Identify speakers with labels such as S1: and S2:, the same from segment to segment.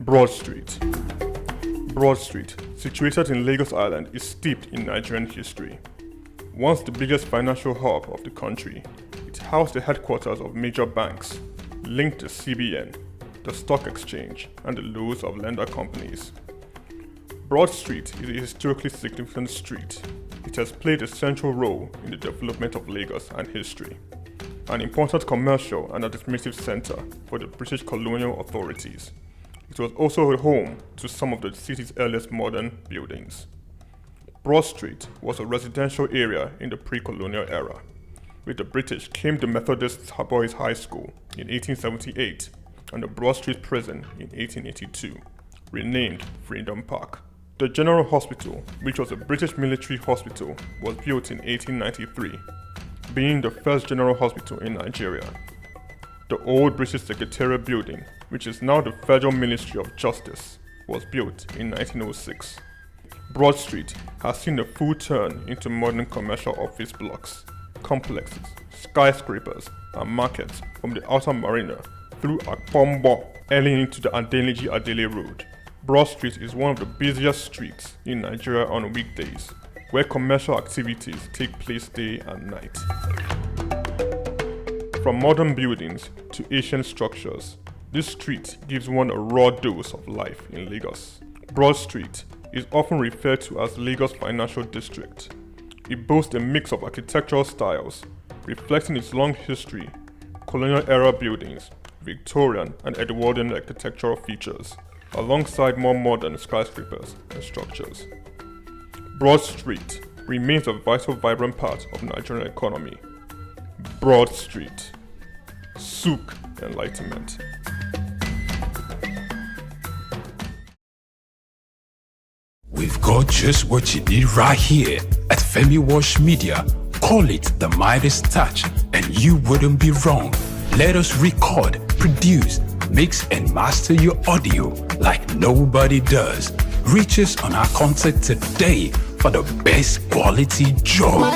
S1: Broad Street. Broad Street, situated in Lagos Island, is steeped in Nigerian history. Once the biggest financial hub of the country, it housed the headquarters of major banks, linked the CBN, the stock exchange, and the loads of lender companies. Broad Street is a historically significant street. It has played a central role in the development of Lagos and history, an important commercial and administrative center for the British colonial authorities. It was also a home to some of the city's earliest modern buildings. Broad Street was a residential area in the pre-colonial era. With the British came the Methodist Boys High School in 1878 and the Broad Street Prison in 1882, renamed Freedom Park. The General Hospital, which was a British military hospital, was built in 1893, being the first general hospital in Nigeria. The old British Secretariat building, which is now the Federal Ministry of Justice, was built in 1906. Broad Street has seen a full turn into modern commercial office blocks, complexes, skyscrapers, and markets from the outer marina through Akpombo, early into the Adeliji-Adele Road. Broad Street is one of the busiest streets in Nigeria on weekdays, where commercial activities take place day and night. From modern buildings to ancient structures, this street gives one a raw dose of life in Lagos. Broad Street is often referred to as Lagos Financial District. It boasts a mix of architectural styles, reflecting its long history, colonial-era buildings, Victorian and Edwardian architectural features, alongside more modern skyscrapers and structures. Broad Street remains a vital, vibrant part of the Nigerian economy. Broad Street. Souk Enlightenment.
S2: We've got just what you need right here at Femi Wash Media. Call it the Midas Touch and you wouldn't be wrong. Let us record, produce, mix and master your audio like nobody does. Reach us on our contact today for the best quality job.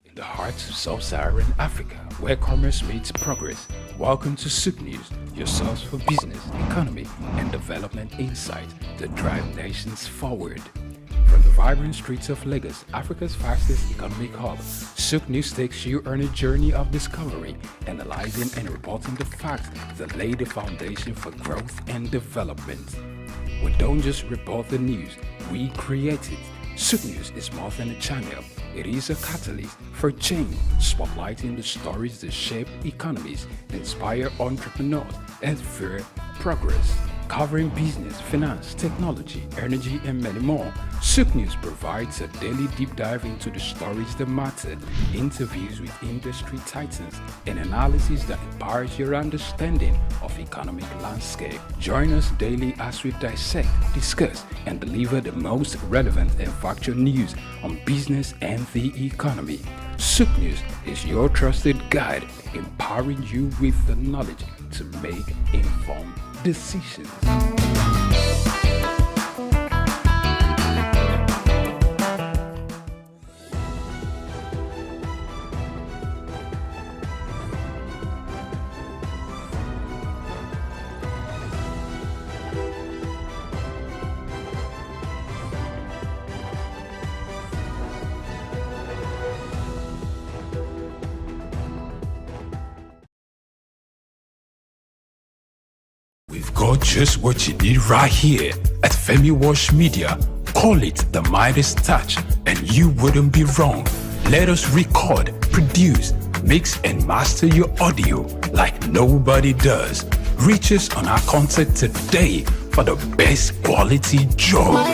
S2: In the heart of sub-Saharan Africa, where commerce meets progress, welcome to Souk News, your source for business, economy, and development insight to drive nations forward. From the vibrant streets of Lagos, Africa's fastest economic hub, Souk News takes you on a journey of discovery, analyzing and reporting the facts that lay the foundation for growth and development. We don't just report the news, we create it. Souk News is more than a channel. It is a catalyst for change, spotlighting the stories that shape economies, inspire entrepreneurs, and fuel progress. Covering business, finance, technology, energy, and many more, Souk News provides a daily deep dive into the stories that matter, interviews with industry titans, and analysis that empowers your understanding of economic landscape. Join us daily as we dissect, discuss, and deliver the most relevant and factual news on business and the economy. Souk News is your trusted guide, empowering you with the knowledge to make informed decisions. We've got just what you need right here at Femi Wash Media. Call it the Midas Touch and you wouldn't be wrong. Let us record, produce, mix and master your audio like nobody does. Reach us on our contact today for the best quality job.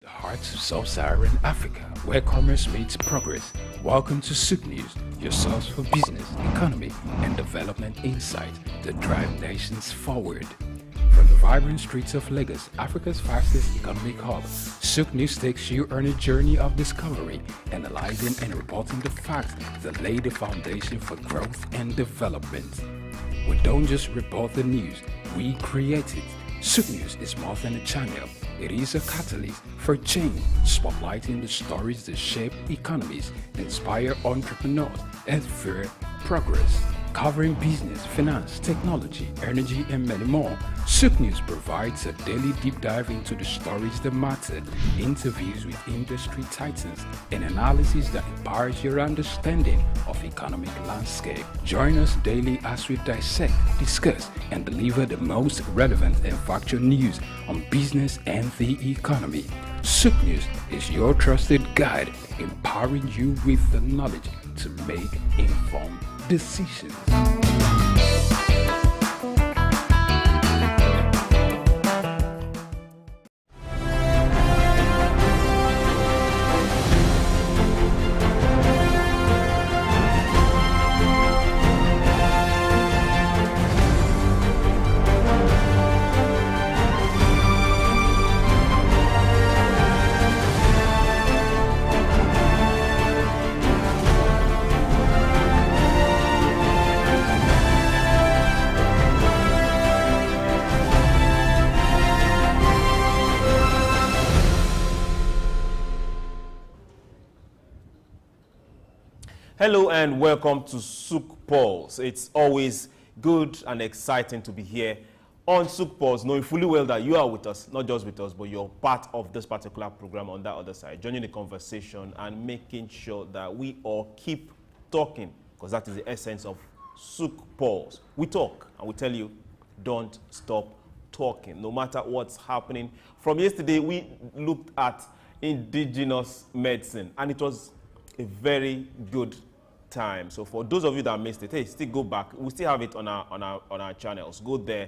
S2: The heart of sub-Saharan Africa, where commerce meets progress. Welcome to Souk News, your source for business, economy, and development insight to drive nations forward. From the vibrant streets of Lagos, Africa's fastest economic hub, Souk News takes you on a journey of discovery, analyzing and reporting the facts that lay the foundation for growth and development. We don't just report the news, we create it. Souk News is more than a channel. It is a catalyst for change, spotlighting the stories that shape economies, inspire entrepreneurs, and fuel progress. Covering business, finance, technology, energy, and many more, Souk News provides a daily deep dive into the stories that matter, interviews with industry titans, and analysis that empowers your understanding of economic landscape. Join us daily as we dissect, discuss, and deliver the most relevant and factual news on business and the economy. Souk News is your trusted guide, empowering you with the knowledge to make informed decisions.
S3: Hello and welcome to Souk Pulse. It's always good and exciting to be here on Souk Pulse, knowing fully well that you are with us, not just with us, but you're part of this particular program on that other side, joining the conversation and making sure that we all keep talking, because that is the essence of Souk Pulse. We talk and we tell you, don't stop talking, no matter what's happening. From yesterday, we looked at indigenous medicine, and it was a very good time. So for those of you that missed it, hey, still go back. We still have it on our channels. Go there,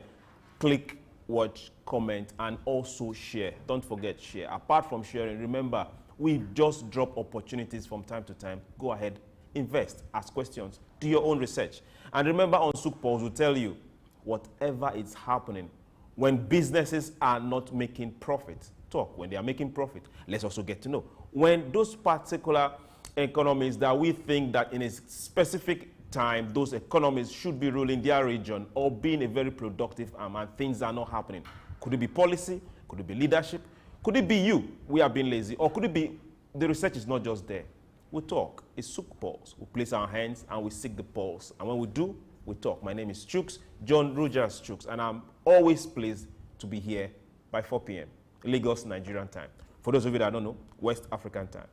S3: click, watch, comment, and also share. Don't forget share. Apart from sharing, remember, we just drop opportunities from time to time. Go ahead, invest, ask questions, do your own research. And remember, on Souk Pulse, we'll tell you whatever is happening when businesses are not making profit. Talk. When they are making profit, let's also get to know. When those particular economies that we think that in a specific time, those economies should be ruling their region or being a very productive arm, and things are not happening. Could it be policy? Could it be leadership? Could it be you? We are being lazy. Or could it be the research is not just there? We talk. It's Souk Pulse. We place our hands and we seek the pulse. And when we do, we talk. My name is Chooks, John Rogers Chooks, and I'm always pleased to be here by 4 p.m. Lagos, Nigerian time. For those of you that don't know, West African time.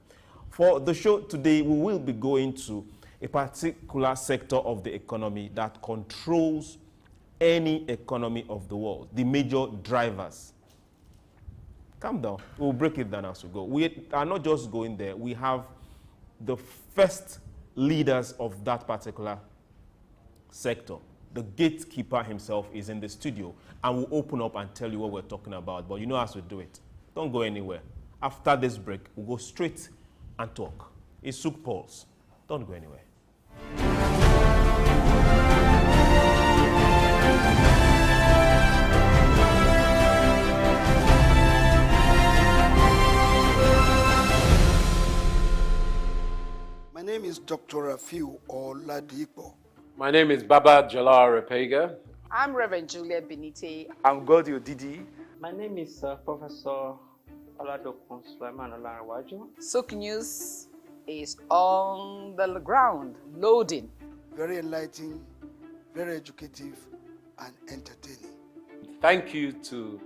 S3: For the show today, we will be going to a particular sector of the economy that controls any economy of the world, the major drivers. Calm down. We'll break it down as we go. We are not just going there. We have the first leaders of that particular sector. The gatekeeper himself is in the studio, and we'll open up and tell you what we're talking about. But you know as we do it. Don't go anywhere. After this break, we'll go straight and talk. It's Souk Pulse. Don't go anywhere.
S4: My name is Dr. Rafiu Oladipo.
S5: My name is Baba Jalal Repega.
S6: I'm Reverend Juliet Benite.
S7: I'm Godio Didi.
S8: My name is Professor Oladokun Sulaiman Olarawaju.
S6: Souk News is on the ground, loading.
S4: Very enlightening, very educative, and entertaining.
S5: Thank you to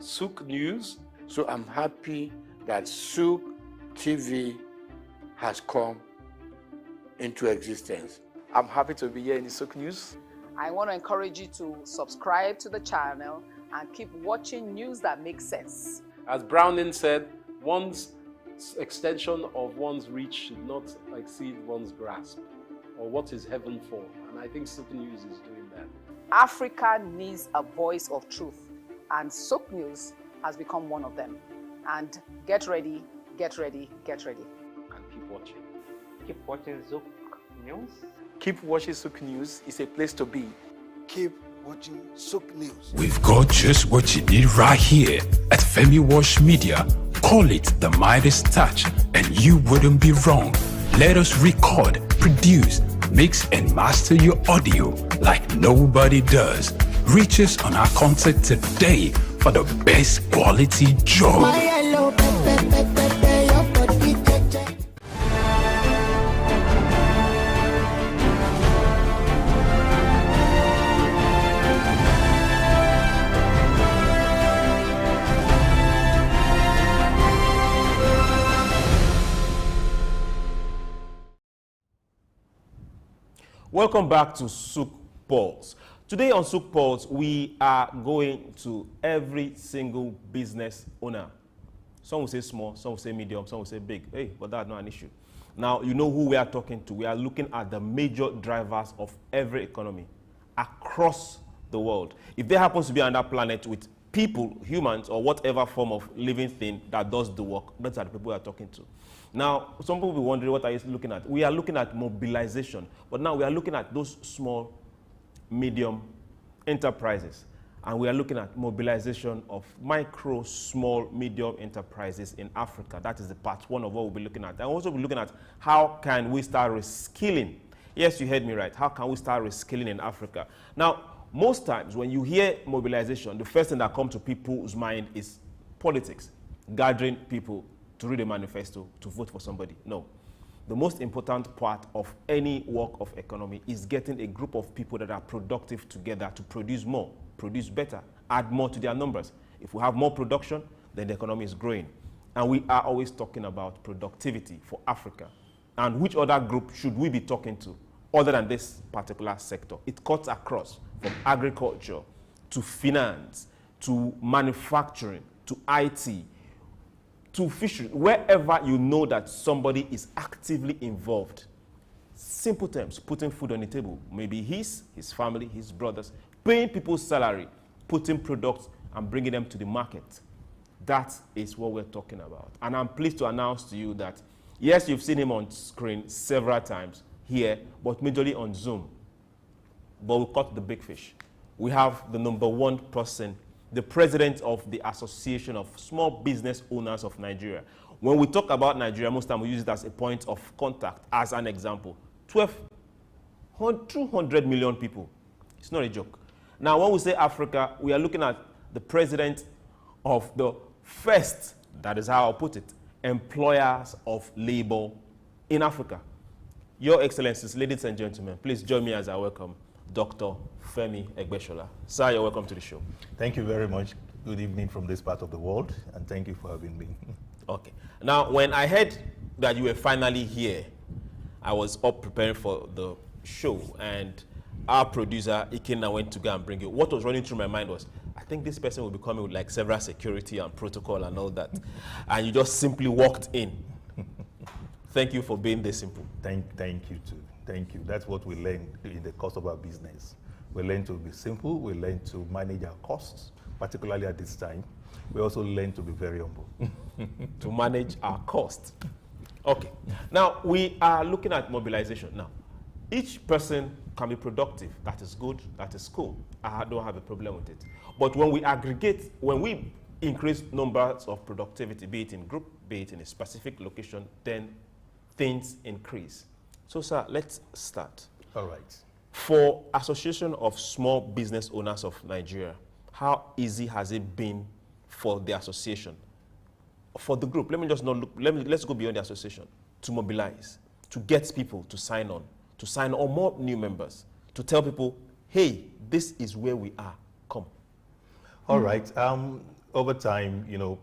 S5: Souk News.
S7: So I'm happy that Souk TV has come into existence.
S9: I'm happy to be here in the Souk News.
S6: I want to encourage you to subscribe to the channel and keep watching news that makes sense.
S5: As Browning said, one's extension of one's reach should not exceed one's grasp, or what is heaven for. And I think Souk News is doing that.
S6: Africa needs a voice of truth, and Souk News has become one of them. And get ready, get ready, get ready.
S5: And keep watching.
S8: Keep watching Souk News.
S9: Keep watching Souk News. It's a place to be.
S4: Keep watching Souk News.
S2: We've got just what you need right here at Femi Wash Media. Call it the Midas Touch, and you wouldn't be wrong. Let us record, produce, mix, and master your audio like nobody does. Reach us on our contact today for the best quality job.
S3: Welcome back to Souk Pulse. Today on Souk Pulse, we are going to every single business owner. Some will say small, some will say medium, some will say big. Hey, but that's not an issue. Now, you know who we are talking to. We are looking at the major drivers of every economy across the world. If there happens to be on that planet with people, humans, or whatever form of living thing that does the work, those are the people we are talking to. Now, some people will be wondering, what are you looking at? We are looking at mobilization, but now we are looking at those small, medium enterprises, and we are looking at mobilization of micro, small, medium enterprises in Africa. That is the part one of what we'll be looking at. And also be looking at how can we start reskilling. Yes, you heard me right. How can we start reskilling in Africa? Now, most times when you hear mobilization, the first thing that comes to people's mind is politics, gathering people to read a manifesto, to vote for somebody. No. The most important part of any work of economy is getting a group of people that are productive together to produce more, produce better, add more to their numbers. If we have more production, then the economy is growing. And we are always talking about productivity for Africa. And which other group should we be talking to other than this particular sector? It cuts across from agriculture to finance, to manufacturing, to IT, to fishery, wherever you know that somebody is actively involved. Simple terms, putting food on the table. Maybe his family, his brothers, paying people's salary, putting products and bringing them to the market. That is what we're talking about. And I'm pleased to announce to you that, yes, you've seen him on screen several times here, but majorly on Zoom. But we caught the big fish. We have the number one person, the president of the Association of Small Business Owners of Nigeria. When we talk about Nigeria, most time we use it as a point of contact, as an example. 200 million people. It's not a joke. Now, when we say Africa, we are looking at the president of the first, that is how I'll put it, employers of labor in Africa. Your Excellencies, ladies and gentlemen, please join me as I welcome Dr. Femi Egbeshola. Sir, you're welcome to the show.
S10: Thank you very much. Good evening from this part of the world, and thank you for having me.
S3: Okay. Now, when I heard that you were finally here, I was up preparing for the show, and our producer, Ikenna, went to go and bring you. What was running through my mind was, I think this person will be coming with like several security and protocol and all that. And you just simply walked in. Thank you for being this simple.
S10: Thank you too. Thank you. That's what we learn in the course of our business. We learn to be simple. We learn to manage our costs, particularly at this time. We also learn to be very humble.
S3: To manage our costs. Okay. Now, we are looking at mobilization. Now, each person can be productive. That is good. That is cool. I don't have a problem with it. But when we aggregate, when we increase numbers of productivity, be it in group, be it in a specific location, then things increase. So, sir, let's start.
S10: All right.
S3: For Association of Small Business Owners of Nigeria, how easy has it been for the association, for the group? Let me just not look. Let's go beyond the association to mobilize, to get people to sign on more new members, to tell people, hey, this is where we are. Come.
S10: All right. Over time, you know,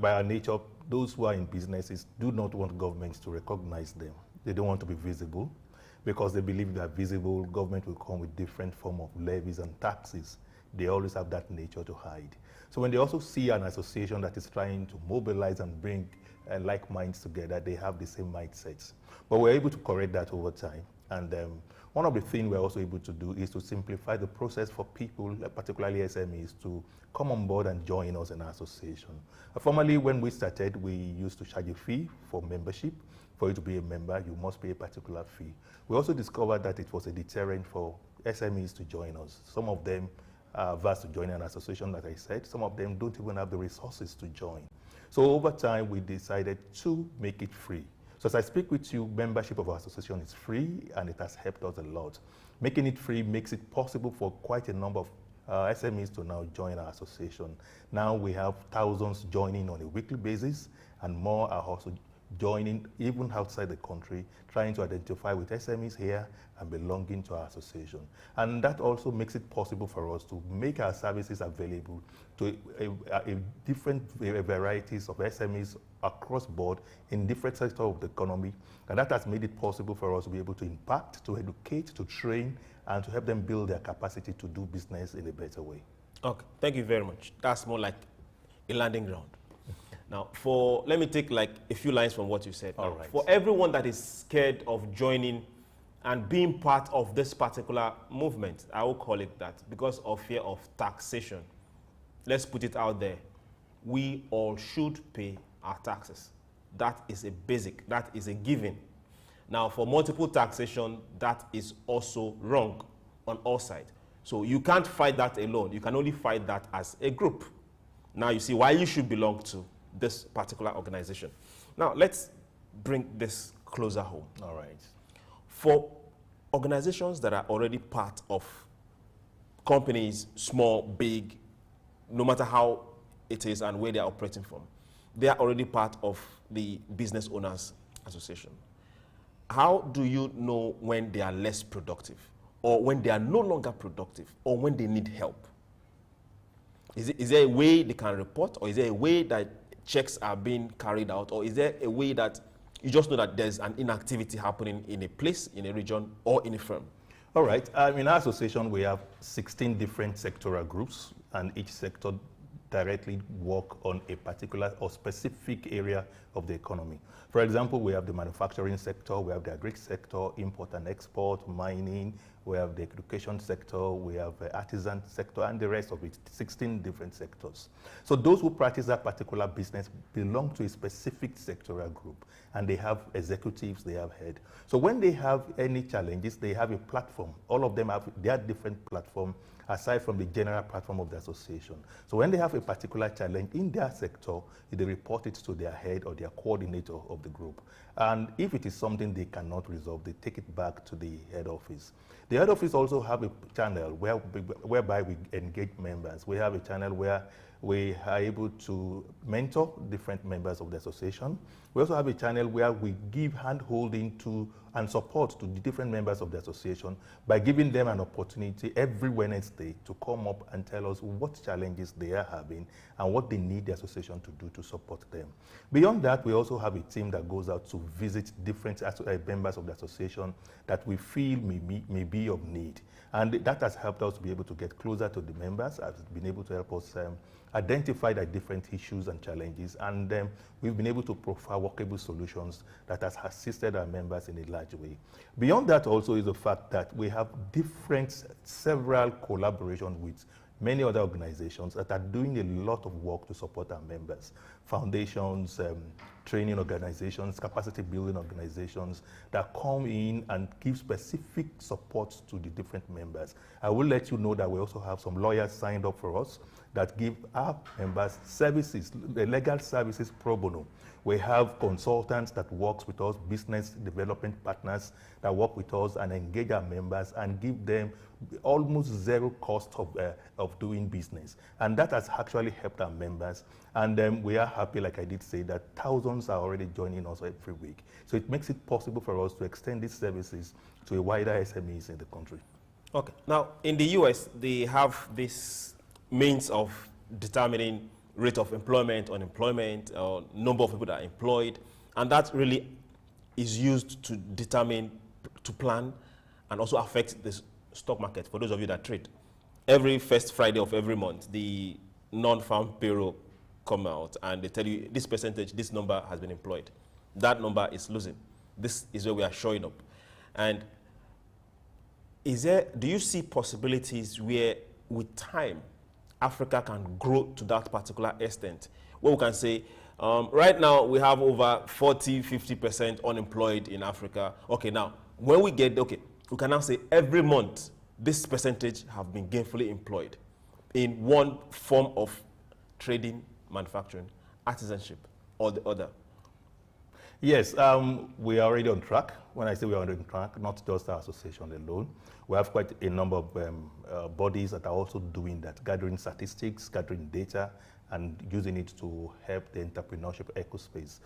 S10: by our nature, those who are in businesses do not want governments to recognize them. They don't want to be visible because they believe that visible government will come with different form of levies and taxes. They always have that nature to hide. So when they also see an association that is trying to mobilize and bring like minds together, they have the same mindsets. But we're able to correct that over time. And one of the things we're also able to do is to simplify the process for people, particularly SMEs, to come on board and join us in our association. Formerly, when we started, we used to charge a fee for membership. For you to be a member, you must pay a particular fee. We also discovered that it was a deterrent for SMEs to join us. Some of them are averse to join an association, like I said. Some of them don't even have the resources to join. So over time, we decided to make it free. So So as I speak with you, membership of our association is free, and it has helped us a lot. Making it free makes it possible for quite a number of SMEs to now join our association. Now we have thousands joining on a weekly basis, and more are also joining even outside the country, trying to identify with SMEs here and belonging to our association. And that also makes it possible for us to make our services available to a different varieties of SMEs across board in different sectors of the economy. And that has made it possible for us to be able to impact, to educate, to train, and to help them build their capacity to do business in a better way.
S3: Okay, thank you very much. That's more like a landing ground. Now, let me take like a few lines from what you said.
S10: All right.
S3: For everyone that is scared of joining and being part of this particular movement, I will call it that, because of fear of taxation, let's put it out there. We all should pay our taxes. That is a basic, that is a given. Now, for multiple taxation, that is also wrong on all sides. So you can't fight that alone. You can only fight that as a group. Now you see why you should belong to this particular organization. Now, let's bring this closer home.
S10: All right.
S3: For organizations that are already part of companies, small, big, no matter how it is and where they are operating from, they are already part of the Business Owners Association. How do you know when they are less productive, or when they are no longer productive, or when they need help? Is there a way they can report, or is there a way that checks are being carried out, or is there a way that you just know that there's an inactivity happening in a place, in a region, or in a firm?
S10: All right. In our association, we have 16 different sectoral groups, and each sector directly work on a particular or specific area of the economy. For example, we have the manufacturing sector, we have the agri sector, import and export, mining, we have the education sector, we have the artisan sector, and the rest of it, 16 different sectors. So those who practice that particular business belong to a specific sectoral group, and they have executives, they have head. So when they have any challenges, they have a platform. All of them have their different platform, aside from the general platform of the association. So when they have a particular challenge in their sector, they report it to their head or their coordinator of the group. And if it is something they cannot resolve, they take it back to the head office. The head office also have a channel whereby we engage members. We have a channel where we are able to mentor different members of the association. We also have a channel where we give hand-holding to and support to the different members of the association by giving them an opportunity every Wednesday to come up and tell us what challenges they are having and what they need the association to do to support them. Beyond that, we also have a team that goes out to visit different members of the association that we feel may be of need. And that has helped us be able to get closer to the members, has been able to help us identify the different issues and challenges, and we've been able to provide workable solutions that has assisted our members in a large way. Beyond that also is the fact that we have several collaborations with many other organizations that are doing a lot of work to support our members. Foundations, training organizations, capacity building organizations that come in and give specific support to the different members. I will let you know that we also have some lawyers signed up for us that give our members services, the legal services pro bono. We have consultants that work with us, business development partners that work with us and engage our members and give them almost zero cost of doing business. And that has actually helped our members. And we are happy, like I did say, that thousands are already joining us every week. So it makes it possible for us to extend these services to a wider SMEs in the country.
S3: Okay. Now, in the US, they have this means of determining rate of employment, unemployment, or number of people that are employed. And that really is used to determine, to plan, and also affect the stock market for those of you that trade. Every first Friday of every month, the non-farm payroll come out and they tell you this percentage, this number has been employed. That number is losing. This is where we are showing up. And do you see possibilities where with time, Africa can grow to that particular extent, where we can say, right now we have over 40–50% unemployed in Africa. Okay, now when we get, we can now say every month this percentage have been gainfully employed in one form of trading, manufacturing, artisanship, or the other.
S10: Yes, we are already on track. When I say we are on track, not just our association alone. We have quite a number of bodies that are also doing that, gathering statistics, gathering data, and using it to help the entrepreneurship ecospace.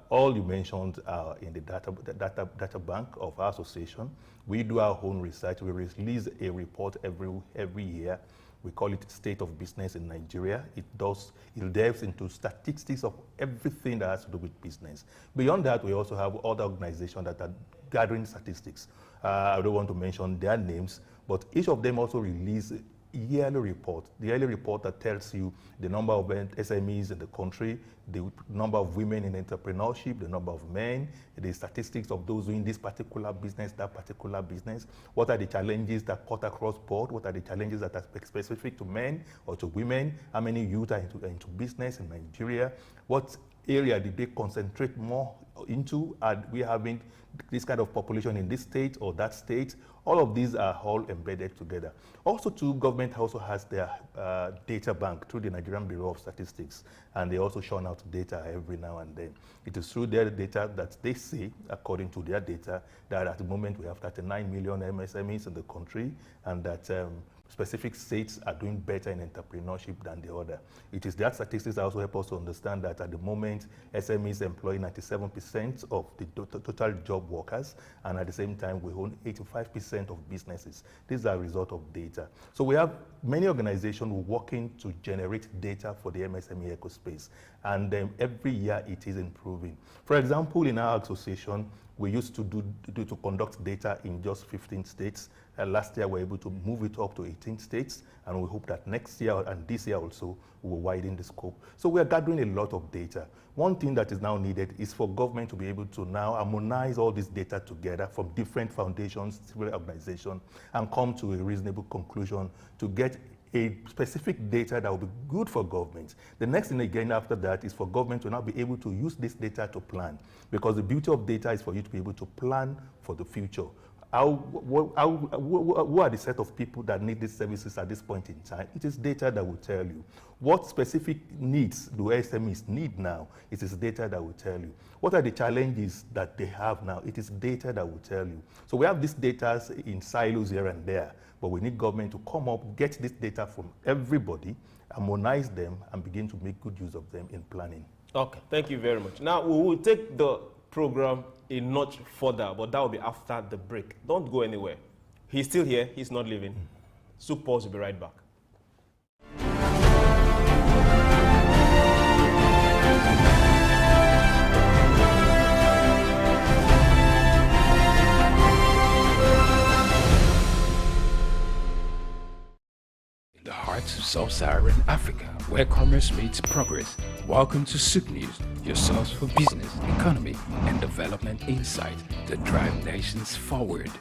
S10: All you mentioned are in the data bank of our association. We do our own research. We release a report every year. We call it State of Business in Nigeria. It delves into statistics of everything that has to do with business. Beyond that, we also have other organizations that are gathering statistics. I don't want to mention their names, but each of them also release yearly report, the yearly report that tells you the number of SMEs in the country, the number of women in entrepreneurship, the number of men, the statistics of those doing this particular business, that particular business, what are the challenges that cut across board, what are the challenges that are specific to men or to women, how many youth are into business in Nigeria, what area did they concentrate more into, are we having this kind of population in this state or that state. All of these are all embedded together. Also, too, government also has their data bank through the Nigerian Bureau of Statistics, and they also churn out data every now and then. It is through their data that they say, according to their data, that at the moment we have 39 million MSMEs in the country, and that specific states are doing better in entrepreneurship than the other. It is that statistics also help us to understand that at the moment, SMEs employ 97% of the total job workers, and at the same time, we own 85% of businesses. These are a result of data. So we have many organizations working to generate data for the MSME ecospace, and every year it is improving. For example, in our association, we used to conduct data in just 15 states. Last year, we were able to move it up to 18 states, and we hope that next year and this year also, we will widen the scope. So we are gathering a lot of data. One thing that is now needed is for government to be able to now harmonize all this data together from different foundations, civil organizations, and come to a reasonable conclusion to get a specific data that will be good for government. The next thing again after that is for government to now be able to use this data to plan, because the beauty of data is for you to be able to plan for the future. Who are the set of people that need these services at this point in time? It is data that will tell you. What specific needs do SMEs need now? It is data that will tell you. What are the challenges that they have now? It is data that will tell you. So we have these data in silos here and there, but we need government to come up, get this data from everybody, harmonize them, and begin to make good use of them in planning.
S3: Okay, thank you very much. Now, we will take the program a notch further, but that will be after the break. Don't go anywhere. He's still here. He's not leaving. Souk Pulse will be right back.
S2: In the heart of sub-Saharan Africa, where commerce meets progress, welcome to Souk News, your source for business, economy, and development insight that drive nations forward.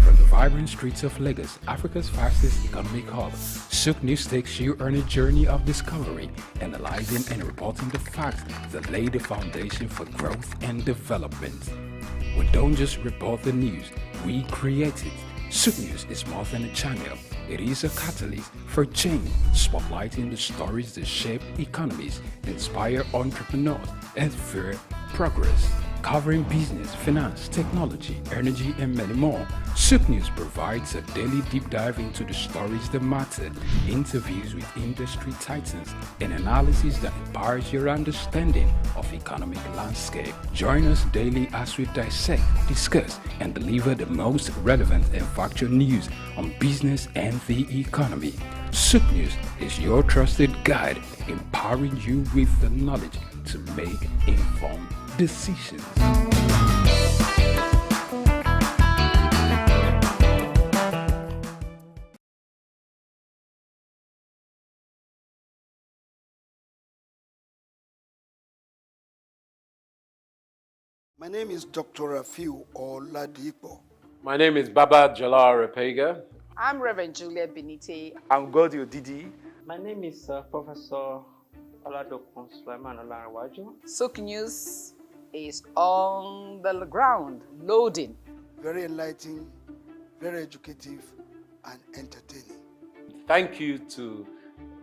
S2: From the vibrant streets of Lagos, Africa's fastest economic hub, Souk News takes you on a journey of discovery, analyzing and reporting the facts that lay the foundation for growth and development. We don't just report the news, we create it. Souk News is more than a channel. It is a catalyst for change, spotlighting the stories that shape economies, inspire entrepreneurs, and fuel progress. Covering business, finance, technology, energy, and many more, Souk News provides a daily deep dive into the stories that matter, interviews with industry titans, and analysis that empowers your understanding of economic landscape. Join us daily as we dissect, discuss, and deliver the most relevant and factual news on business and the economy. Souk News is your trusted guide, empowering you with the knowledge to make informed decisions.
S4: My name is Dr. Rafiu Oladipo.
S5: My name is Baba Jalal Repega.
S6: I'm Reverend Juliet Benite.
S9: I'm Godio Didi.
S8: My name is Professor Oladokun Sulaiman Olarawaju.
S6: Souk News is on the ground, loading.
S4: Very enlightening, very educative, and entertaining.
S5: Thank you to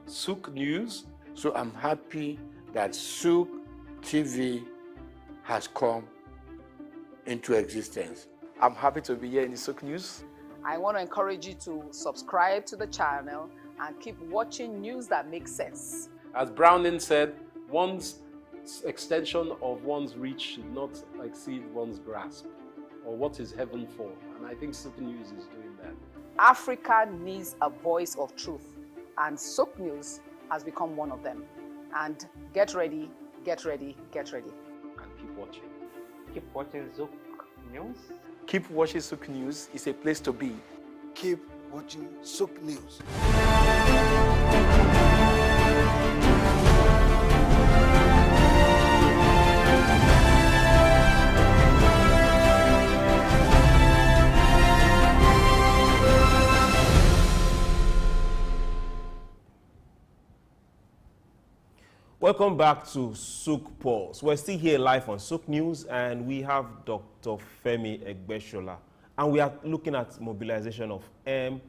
S5: Souk News.
S7: So I'm happy that Souk TV has come into existence.
S9: I'm happy to be here in the Sook News.
S6: I want to encourage you to subscribe to the channel and keep watching news that makes sense.
S5: As Browning said, one's extension of one's reach should not exceed one's grasp, or what is heaven for. And I think Sook News is doing that.
S6: Africa needs a voice of truth, and Sook News has become one of them. And get ready, get ready, get ready.
S5: And keep watching.
S8: Keep watching Zook News.
S9: Keep watching Sook News. It's a place to be.
S4: Keep watching Sook News.
S3: Welcome back to Sook Pulse. We're still here live on Sook News, and we have Dr. Femi Egbeshola, and we are looking at mobilization of MSMEs,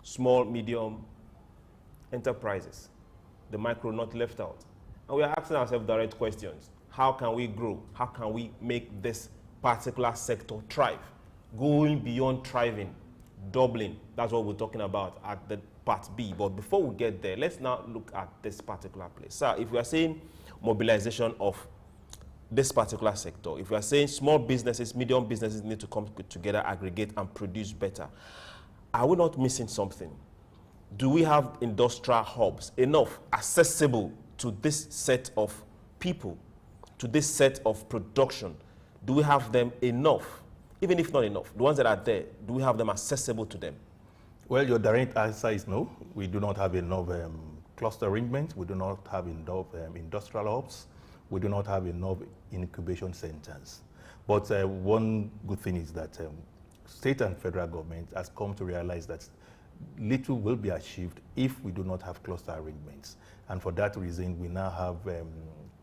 S3: small, medium enterprises, the micro not left out. And we are asking ourselves direct questions. How can we grow? How can we make this particular sector thrive? Going beyond thriving, doubling, that's what we're talking about at the part B. But before we get there, let's now look at this particular place. So if we are saying mobilization of this particular sector, if we are saying small businesses, medium businesses need to come together, aggregate, and produce better, are we not missing something? Do we have industrial hubs enough accessible to this set of people, to this set of production? Do we have them enough? Even if not enough, the ones that are there, do we have them accessible to them?
S10: Well, your direct answer is no. We do not have enough cluster arrangements. We do not have enough industrial hubs. We do not have enough incubation centers. But one good thing is that state and federal government has come to realize that little will be achieved if we do not have cluster arrangements. And for that reason, we now have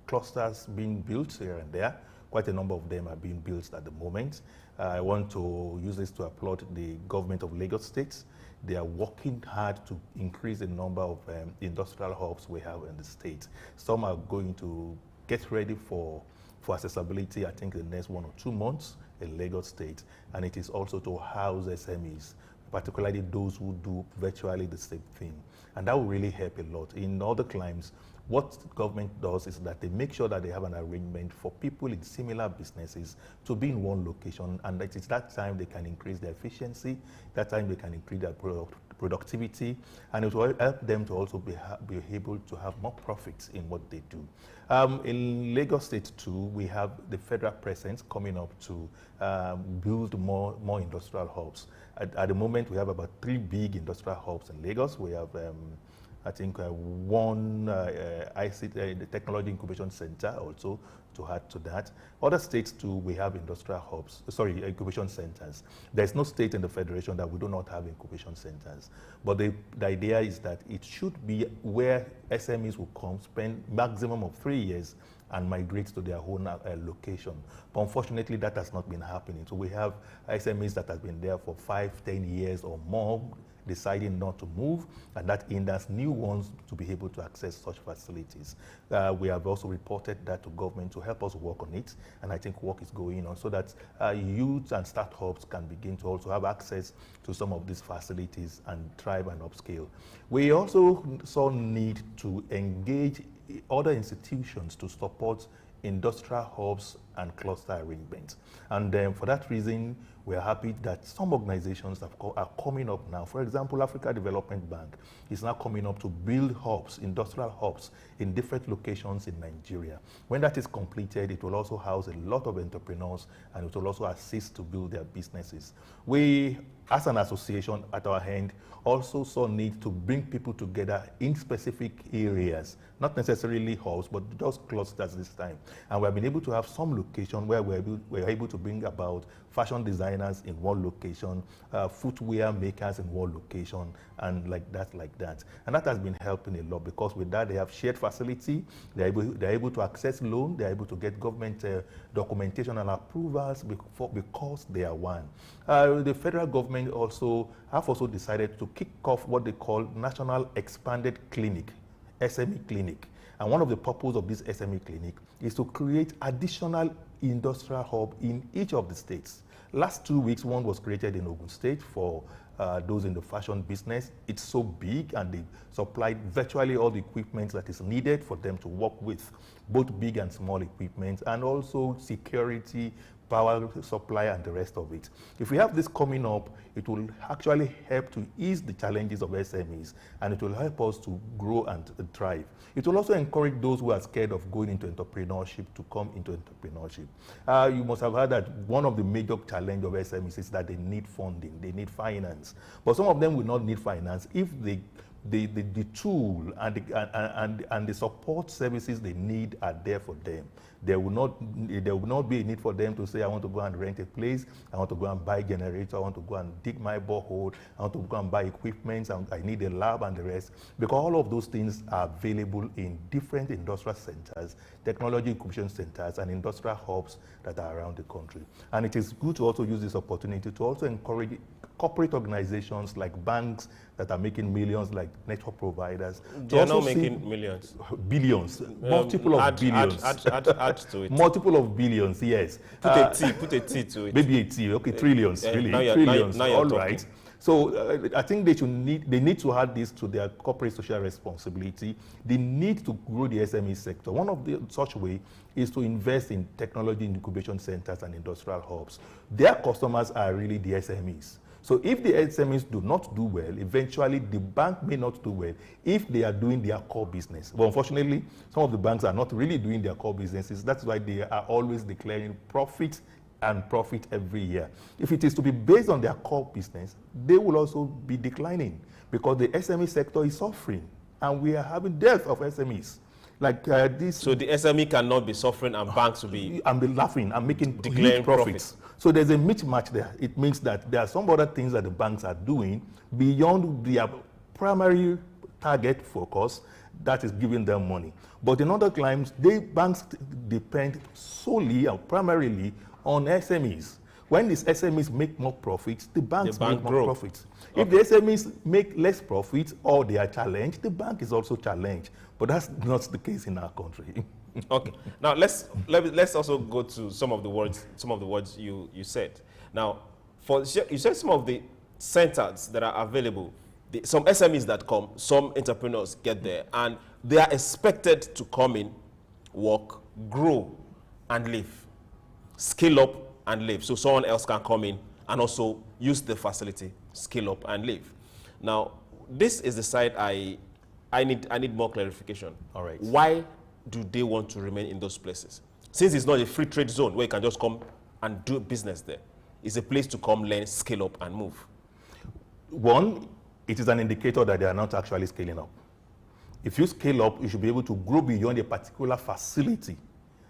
S10: clusters being built here and there. Quite a number of them are being built at the moment. I want to use this to applaud the government of Lagos State. They are working hard to increase the number of industrial hubs we have in the state. Some are going to get ready for accessibility, I think, in the next 1 or 2 months in Lagos State. And it is also to house SMEs, particularly those who do virtually the same thing. And that will really help a lot. In other climes, what the government does is that they make sure that they have an arrangement for people in similar businesses to be in one location, and that it's that time they can increase their efficiency, that time they can increase their productivity, and it will help them to also be able to have more profits in what they do. In Lagos State too, we have the federal presence coming up to build more industrial hubs. At the moment, we have about 3 big industrial hubs in Lagos. We have I think one ICT, the Technology Incubation Center also to add to that. Other states too, we have industrial hubs, incubation centers. There's no state in the federation that we do not have incubation centers. But the idea is that it should be where SMEs will come, spend maximum of 3 years and migrate to their own location. But unfortunately, that has not been happening. So we have SMEs that have been there for 5, 10 years or more, deciding not to move, and that hinders new ones to be able to access such facilities. We have also reported that to government to help us work on it, and I think work is going on so that youth and startups can begin to also have access to some of these facilities and thrive and upscale. We also saw need to engage other institutions to support industrial hubs and cluster arrangements. And for that reason, we are happy that some organizations are coming up now. For example, Africa Development Bank is now coming up to build hubs, industrial hubs, in different locations in Nigeria. When that is completed, it will also house a lot of entrepreneurs, and it will also assist to build their businesses. We, as an association at our end, also saw need to bring people together in specific areas, not necessarily hubs, but just clusters this time. And we have been able to have some location where we're able to bring about fashion designers in one location, footwear makers in one location, and like that. And that has been helping a lot, because with that they have shared facility, they're able to access loan, they're able to get government documentation and approvals because they are one. The federal government have also decided to kick off what they call National Expanded Clinic, SME Clinic. And one of the purposes of this SME clinic is to create additional industrial hub in each of the states. Last 2 weeks, one was created in Ogun State for those in the fashion business. It's so big, and they supplied virtually all the equipment that is needed for them to work with, both big and small equipment, and also security, power supply, and the rest of it. If we have this coming up, it will actually help to ease the challenges of SMEs, and it will help us to grow and thrive. It will also encourage those who are scared of going into entrepreneurship to come into entrepreneurship. You must have heard that one of the major challenges of SMEs is that they need funding, they need finance. But some of them will not need finance if the tool and the support services they need are there for them. There will not be a need for them to say, I want to go and rent a place, I want to go and buy a generator, I want to go and dig my borehole, I want to go and buy equipment, I need a lab and the rest. Because all of those things are available in different industrial centers, technology incubation centers, and industrial hubs that are around the country. And it is good to also use this opportunity to also encourage corporate organizations like banks that are making millions, like network providers.
S3: They are not making millions.
S10: Billions. Multiple of billions.
S3: Add to it.
S10: Multiple of billions, yes.
S3: Put a T to it.
S10: Maybe a T, okay, trillions, really. Trillions, all right. So I think they need to add this to their corporate social responsibility. They need to grow the SME sector. One of the such way is to invest in technology incubation centers and industrial hubs. Their customers are really the SMEs. So if the SMEs do not do well, eventually the bank may not do well if they are doing their core business. But unfortunately, some of the banks are not really doing their core businesses. That's why they are always declaring profit every year. If it is to be based on their core business, they will also be declining because the SME sector is suffering, and we are having death of SMEs. Like this.
S3: So the SME cannot be suffering, and banks will be
S10: laughing and making huge profits. So there's a mismatch there. It means that there are some other things that the banks are doing beyond their primary target focus that is giving them money. But in other climes, banks depend solely and primarily on SMEs. When these SMEs make more profits, the banks make more profits. Okay. If the SMEs make less profits or they are challenged, the bank is also challenged. But that's not the case in our country.
S3: Okay. Now let's also go to some of the words you said. Now, you said some of the centers that are available. Some SMEs that come, some entrepreneurs get there, and they are expected to come in, work, grow, and live, scale up and live. So someone else can come in and also use the facility, scale up and live. Now, this is the side I need more clarification.
S10: All right.
S3: Why do they want to remain in those places? Since it's not a free trade zone where you can just come and do business there. It's a place to come, learn, scale up, and move.
S10: One, it is an indicator that they are not actually scaling up. If you scale up, you should be able to grow beyond a particular facility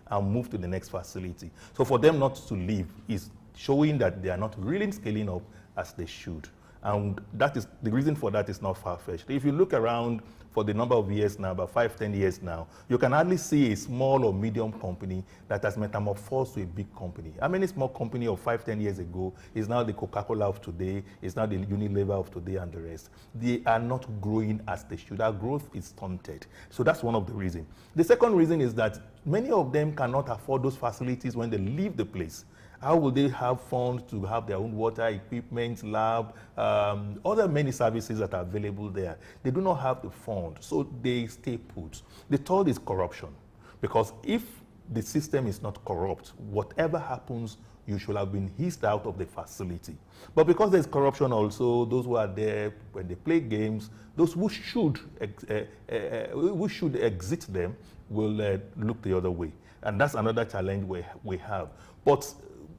S10: and move to the next facility. So for them not to leave is showing that they are not really scaling up as they should. And that is the reason for that is not far-fetched. If you look around for the number of years now, about 5-10 years now, you can hardly see a small or medium company that has metamorphosed to a big company. How many small company of 5-10 years ago is now the Coca-Cola of today, is now the Unilever of today, and the rest? They are not growing as they should. Our growth is stunted. So that's one of the reasons. The second reason is that many of them cannot afford those facilities when they leave the place. How will they have funds to have their own water, equipment, lab, other many services that are available there? They do not have the fund, so they stay put. The third is corruption, because if the system is not corrupt, whatever happens, you should have been hissed out of the facility. But because there's corruption also, those who are there when they play games, those who should exit them will look the other way. And that's another challenge we have. But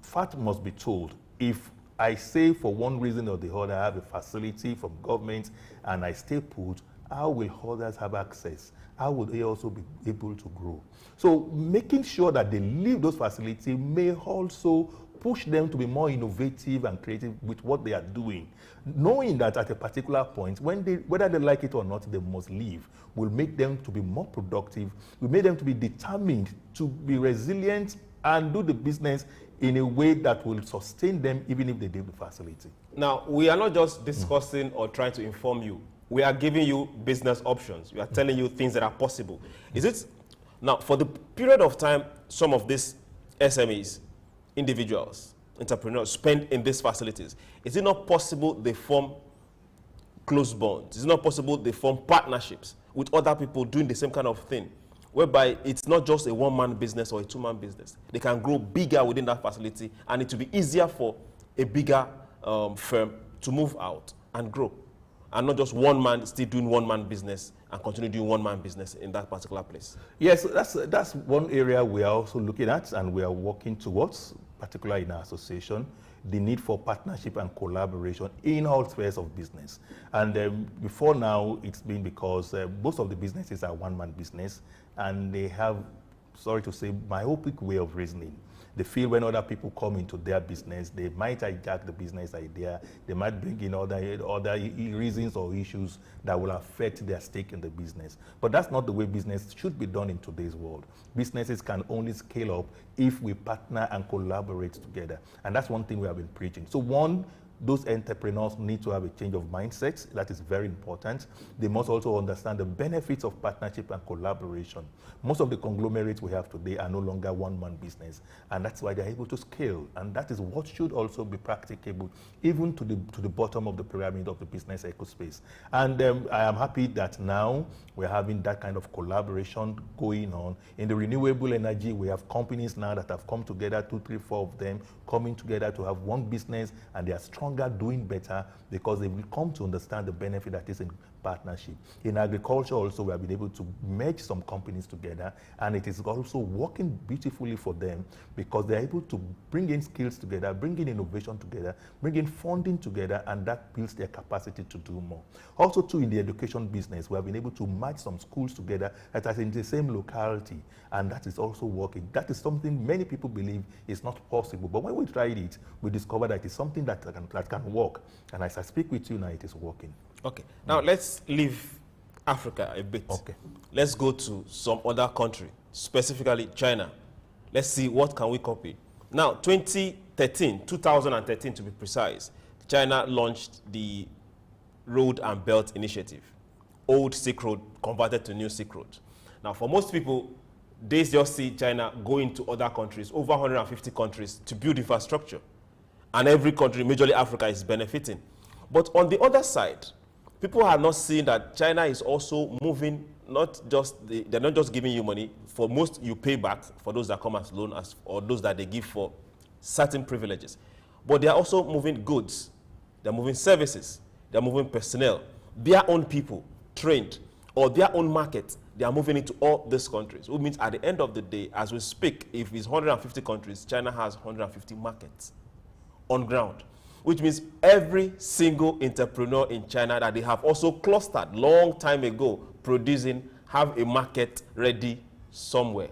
S10: fact must be told. If I say for one reason or the other, I have a facility from government and I stay put, how will others have access? How will they also be able to grow? So making sure that they leave those facilities may also push them to be more innovative and creative with what they are doing. Knowing that at a particular point, whether they like it or not, they must leave, will make them to be more productive, will make them to be determined, to be resilient, and do the business in a way that will sustain them even if they leave the facility.
S3: Now, we are not just discussing or trying to inform you. we are giving you business options. We are telling you things that are possible. Is it, now for the period of time some of these SMEs, individuals, entrepreneurs spend in these facilities, is it not possible they form close bonds? Is it not possible they form partnerships with other people doing the same kind of thing, whereby it's not just a one-man business or a two-man business? They can grow bigger within that facility, and it will be easier for a bigger firm to move out and grow, and not just one man still doing one-man business and continue doing one-man business in that particular place.
S10: Yes, that's one area we are also looking at and we are working towards, particularly in our association, the need for partnership and collaboration in all spheres of business. And before now, it's been because most of the businesses are one-man business, and they have, sorry to say, myopic way of reasoning. They feel when other people come into their business, they might hijack the business idea, they might bring in other reasons or issues that will affect their stake in the business. But that's not the way business should be done in today's world. Businesses can only scale up if we partner and collaborate together. And that's one thing we have been preaching. So one, those entrepreneurs need to have a change of mindset. That is very important. They must also understand the benefits of partnership and collaboration. Most of the conglomerates we have today are no longer one-man business, and that's why they're able to scale. And that is what should also be practicable, even to the bottom of the pyramid of the business ecospace. And I am happy that now we're having that kind of collaboration going on. In the renewable energy, we have companies now that have come together, 2, 3, 4 of them coming together to have one business, and they are stronger, doing better, because they will come to understand the benefit that is in partnership. In agriculture also, we have been able to merge some companies together, and it is also working beautifully for them because they're able to bring in skills together, bring in innovation together, bring in funding together, and that builds their capacity to do more. Also too, in the education business, we have been able to match some schools together that are in the same locality, and that is also working. That is something many people believe is not possible, but when we tried it, we discovered that it's something that can work, and as I speak with you now, it is working.
S3: Okay, now let's leave Africa a bit.
S10: Okay.
S3: Let's go to some other country, specifically China. Let's see what can we copy. Now, 2013 to be precise, China launched the Road and Belt Initiative, old Silk Road converted to new Silk Road. Now, for most people, they just see China going to other countries, over 150 countries, to build infrastructure. And every country, majorly Africa, is benefiting. But on the other side, people are not seeing that China is also moving, they're not just giving you money. For most, you pay back for those that come as loan or those that they give for certain privileges. But they are also moving goods, they're moving services, they're moving personnel, their own people trained, or their own market. They are moving into all these countries, which means at the end of the day, as we speak, if it's 150 countries, China has 150 markets on ground, which means every single entrepreneur in China that they have also clustered long time ago producing have a market ready somewhere.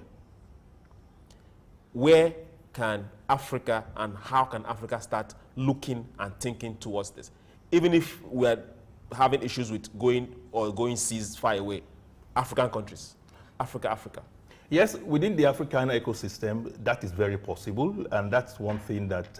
S3: Where can Africa and how can Africa start looking and thinking towards this? Even if we're having issues with going seas far away, African countries, Africa.
S10: Yes, within the African ecosystem, that is very possible, and that's one thing that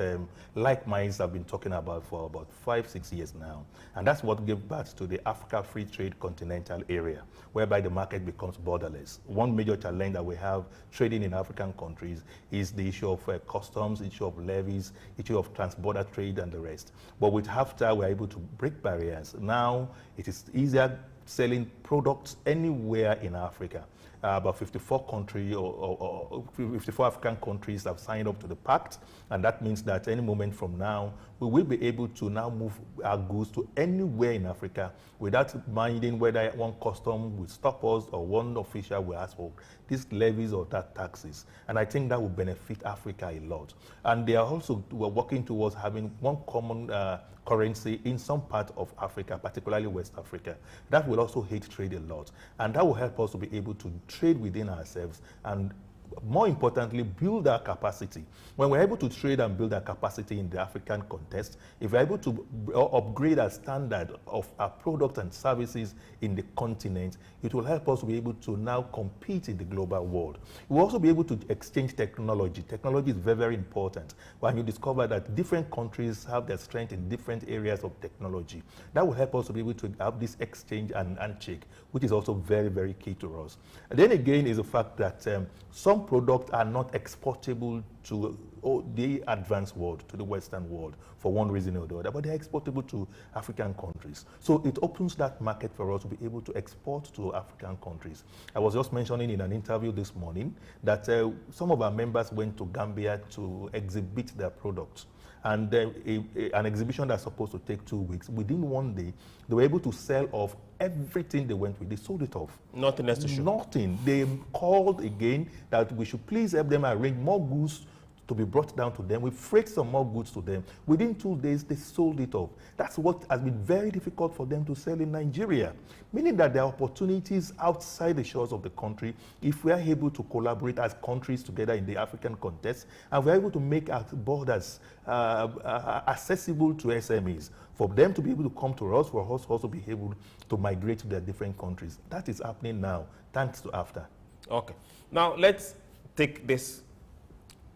S10: like minds have been talking about for about 5-6 years now, and that's what gave birth to the Africa Free Trade Continental Area, whereby the market becomes borderless. One major challenge that we have trading in African countries is the issue of customs, issue of levies, issue of trans-border trade, and the rest. But with HAFTA, we're able to break barriers. Now, it is easier selling products anywhere in Africa. About 54 countries or 54 African countries have signed up to the pact, and that means that any moment from now, we will be able to now move our goods to anywhere in Africa without minding whether one custom will stop us or one official will ask for these levies or that taxes. And I think that will benefit Africa a lot. And they are also working towards having one common currency in some part of Africa, particularly West Africa. That will also aid trade a lot. And that will help us to be able to trade within ourselves and more importantly, build our capacity. When we're able to trade and build our capacity in the African context, if we're able to upgrade our standard of our products and services in the continent, it will help us be able to now compete in the global world. We'll also be able to exchange technology. Technology is very, very important. When you discover that different countries have their strength in different areas of technology, that will help us to be able to have this exchange and handshake, which is also very, very key to us. And then again is the fact that some products are not exportable to the advanced world, to the Western world, for one reason or the other, but they're exportable to African countries. So it opens that market for us to be able to export to African countries. I was just mentioning in an interview this morning that some of our members went to Gambia to exhibit their products. And an exhibition that's supposed to take 2 weeks, within 1 day, they were able to sell off everything they went with. They sold it off.
S3: Nothing else to show.
S10: Nothing. They called again that we should please help them arrange more goods to be brought down to them. We freight some more goods to them. Within 2 days, they sold it off. That's what has been very difficult for them to sell in Nigeria, meaning that there are opportunities outside the shores of the country if we are able to collaborate as countries together in the African context, and we're able to make our borders accessible to SMEs, for them to be able to come to us, for us also be able to migrate to their different countries. That is happening now, thanks to AFTA.
S3: Okay. Now, let's take this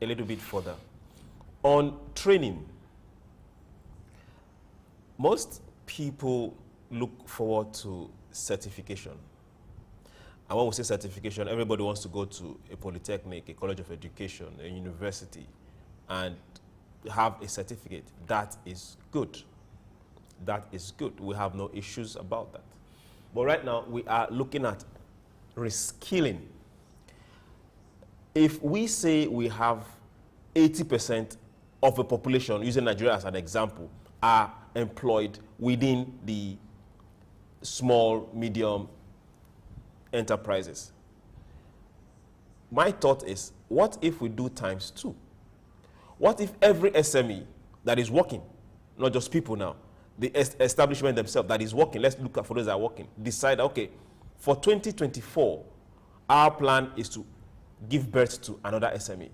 S3: a little bit further. On training, most people look forward to certification. And when we say certification, everybody wants to go to a polytechnic, a college of education, a university, and have a certificate. That is good. That is good. We have no issues about that. But right now, we are looking at reskilling. If we say we have 80% of the population, using Nigeria as an example, are employed within the small, medium enterprises, my thought is, what if we do ×2? What if every SME that is working, not just people now, the establishment themselves that is working, let's look at for those that are working, decide, okay, for 2024, our plan is to give birth to another SME.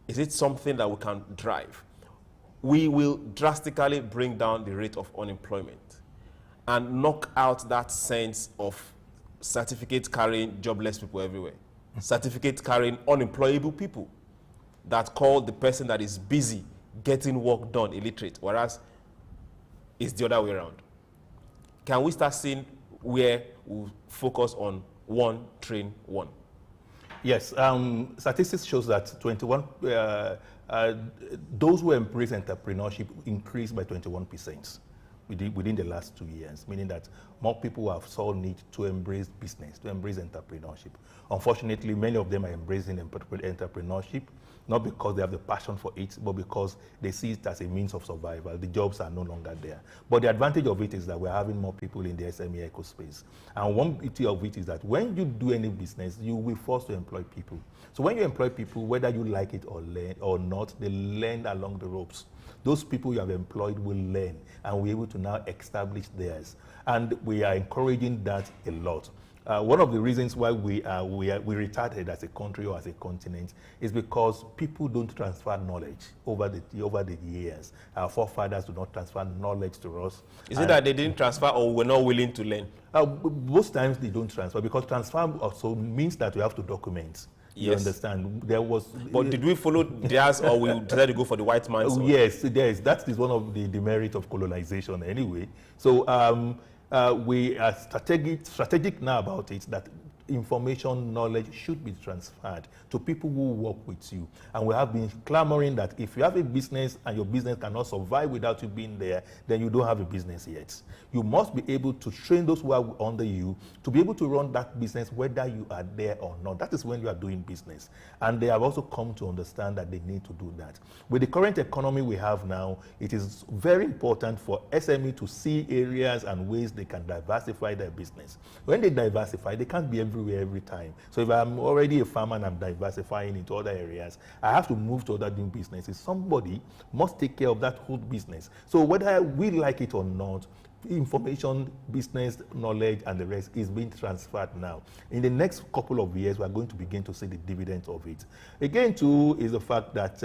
S3: Is it something that we can drive? We will drastically bring down the rate of unemployment and knock out that sense of certificate-carrying jobless people everywhere. Certificate-carrying unemployable people that call the person that is busy getting work done illiterate, whereas it's the other way around. Can we start seeing where we focus on one, train one?
S10: Yes, statistics shows that those who embrace entrepreneurship increased by 21% within the last 2 years, meaning that more people have saw need to embrace business, to embrace entrepreneurship. Unfortunately, many of them are embracing entrepreneurship, not because they have the passion for it, but because they see it as a means of survival. The jobs are no longer there. But the advantage of it is that we're having more people in the SME ecospace. And one beauty of it is that when you do any business, you will be forced to employ people. So when you employ people, whether you like it or not, they learn along the ropes. Those people you have employed will learn and we're able to now establish theirs. And we are encouraging that a lot. One of the reasons why we retarded as a country or as a continent is because people don't transfer knowledge over the years. Our forefathers do not transfer knowledge to us.
S3: Is it that they didn't transfer or were not willing to learn?
S10: Most times they don't transfer, because transfer also means that we have to document. You understand? There was.
S3: But did we follow theirs, or we decided to go for the white man's?
S10: Yes, yes. That is one of the demerits of colonization anyway. So we are strategic now about it, that information, knowledge should be transferred to people who work with you. And we have been clamoring that if you have a business and your business cannot survive without you being there, then you don't have a business yet. You must be able to train those who are under you to be able to run that business whether you are there or not. That is when you are doing business. And they have also come to understand that they need to do that. With the current economy we have now, it is very important for SME to see areas and ways they can diversify their business. When they diversify, they can't be everywhere, every time. So if I'm already a farmer and I'm diversifying into other areas, I have to move to other new businesses. Somebody must take care of that whole business. So whether we like it or not, information, business, knowledge, and the rest is being transferred now. In the next couple of years, we are going to begin to see the dividends of it. Again, too, is the fact that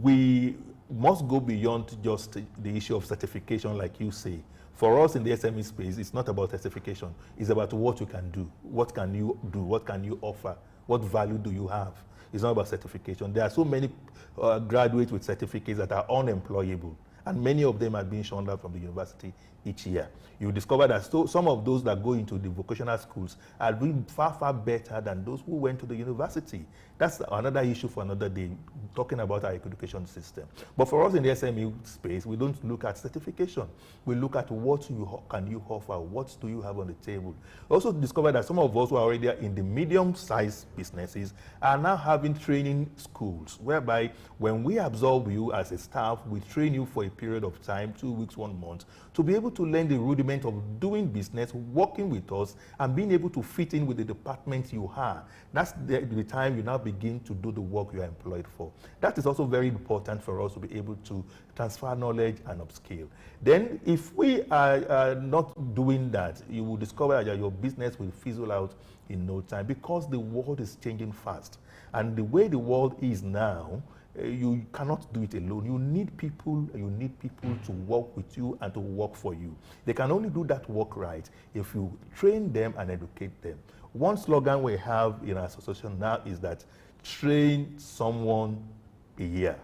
S10: we must go beyond just the issue of certification, like you say. For us in the SME space, it's not about certification. It's about what you can do. What can you do? What can you offer? What value do you have? It's not about certification. There are so many graduates with certificates that are unemployable, and many of them are being shunned out from the university each year. You discover that some of those that go into the vocational schools are doing far, far better than those who went to the university. That's another issue for another day, talking about our education system. But for us in the SME space, we don't look at certification. We look at what can you offer, what do you have on the table. Also discover that some of us who are already in the medium-sized businesses are now having training schools, whereby when we absorb you as a staff, we train you for a period of time, 2 weeks, 1 month, to be able to learn the rudiment of doing business, working with us, and being able to fit in with the department you are. That's the time you now begin to do the work you are employed for. That is also very important for us to be able to transfer knowledge and upskill. Then, if we are not doing that, you will discover that your business will fizzle out in no time, because the world is changing fast. And the way the world is now, you cannot do it alone. You need people to work with you and to work for you. They can only do that work right if you train them and educate them. One slogan we have in our association now is that train someone a year.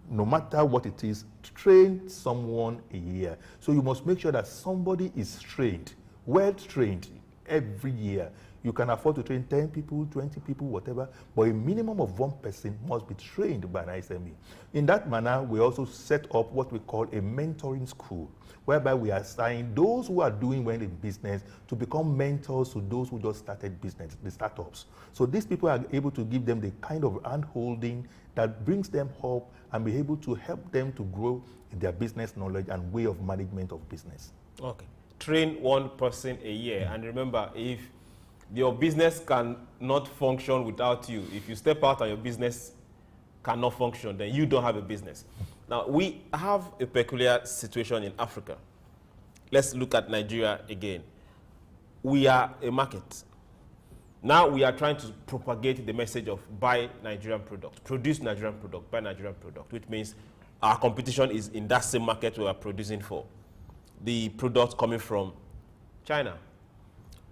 S10: No matter what it is, train someone a year. So you must make sure that somebody is trained, well trained every year. You can afford to train 10 people, 20 people, whatever, but a minimum of 1 person must be trained by an SME. In that manner, we also set up what we call a mentoring school, whereby we assign those who are doing well in business to become mentors to those who just started business, the startups. So these people are able to give them the kind of hand-holding that brings them hope and be able to help them to grow in their business knowledge and way of management of business.
S3: Okay. Train 1 person a year. And remember, if your business cannot function without you, if you step out and your business cannot function, then you don't have a business. Now, we have a peculiar situation in Africa. Let's look at Nigeria again. We are a market. Now we are trying to propagate the message of buy Nigerian product, produce Nigerian product, buy Nigerian product, which means our competition is in that same market we are producing for. The products coming from China.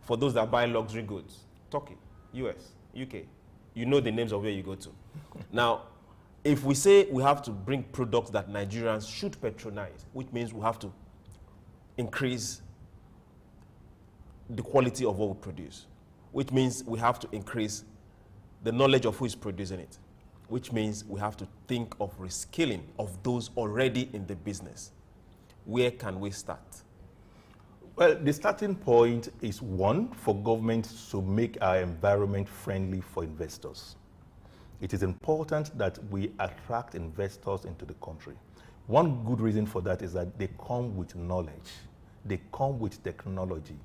S3: For those that buy luxury goods, Turkey, US, UK, you know the names of where you go to. Now, if we say we have to bring products that Nigerians should patronize, which means we have to increase the quality of what we produce, which means we have to increase the knowledge of who is producing it, which means we have to think of reskilling of those already in the business. Where can we start?
S10: Well, the starting point is, one, for government to make our environment friendly for investors. It is important that we attract investors into the country. One good reason for that is that they come with knowledge. They come with technology.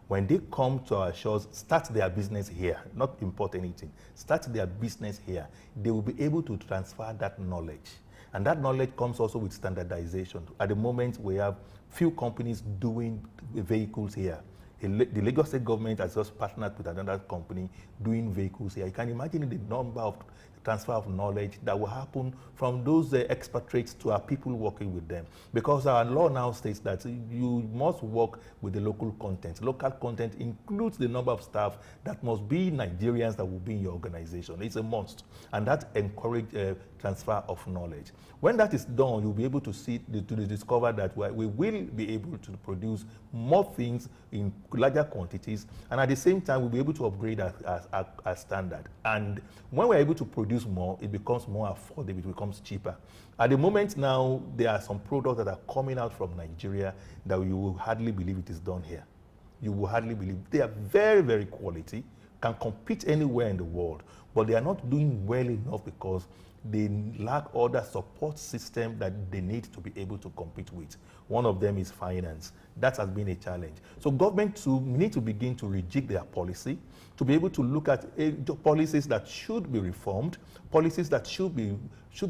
S10: When they come to our shores, start their business here, not import anything, start their business here, they will be able to transfer that knowledge. And that knowledge comes also with standardization. At the moment, we have few companies doing vehicles here. The Lagos State government has just partnered with another company doing vehicles here. You can imagine the number of transfer of knowledge that will happen from those expatriates to our people working with them. Because our law now states that you must work with the local content. Local content includes the number of staff that must be Nigerians that will be in your organization. It's a must. And that encourages transfer of knowledge. When that is done, you'll be able to discover that we will be able to produce more things in larger quantities, and at the same time, we'll be able to upgrade our standard. And when we're able to produce more, it becomes more affordable, it becomes cheaper. At the moment now, there are some products that are coming out from Nigeria that you will hardly believe it is done here. You will hardly believe. They are very, very quality, can compete anywhere in the world, but they are not doing well enough because they lack other support system that they need to be able to compete with. One of them is finance. That has been a challenge. So government too need to begin to rejig their policy, to be able to look at policies that should be reformed, policies that should be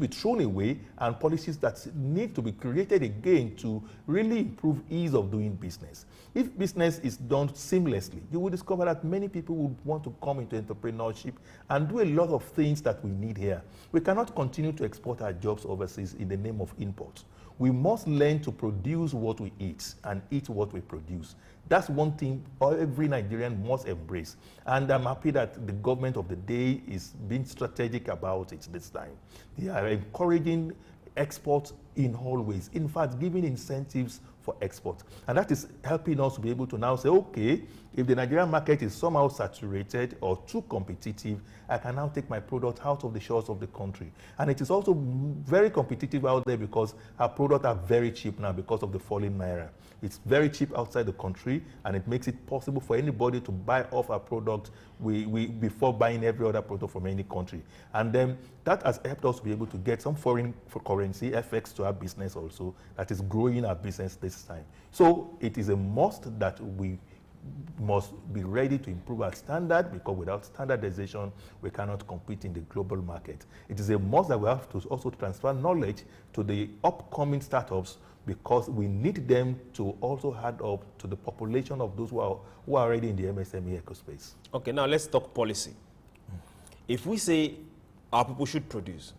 S10: thrown away, and policies that need to be created again to really improve ease of doing business. If business is done seamlessly, you will discover that many people would want to come into entrepreneurship and do a lot of things that we need here. We cannot continue to export our jobs overseas in the name of import. We must learn to produce what we eat and eat what we produce. That's one thing every Nigerian must embrace. And I'm happy that the government of the day is being strategic about it this time. They are encouraging export in all ways. In fact, giving incentives for export. And that is helping us to be able to now say, okay, if the Nigerian market is somehow saturated or too competitive, I can now take my product out of the shores of the country. And it is also very competitive out there because our products are very cheap now because of the falling naira. It's very cheap outside the country, and it makes it possible for anybody to buy off our product before buying every other product from any country. And then that has helped us to be able to get some foreign currency effects to our business also that is growing our business this time. So it is a must that we must be ready to improve our standard, because without standardization, we cannot compete in the global market. It is a must that we have to also transfer knowledge to the upcoming startups, because we need them to also add up to the population of those who are already in the MSME ecospace.
S3: Okay, now let's talk policy. If we say our people should produce,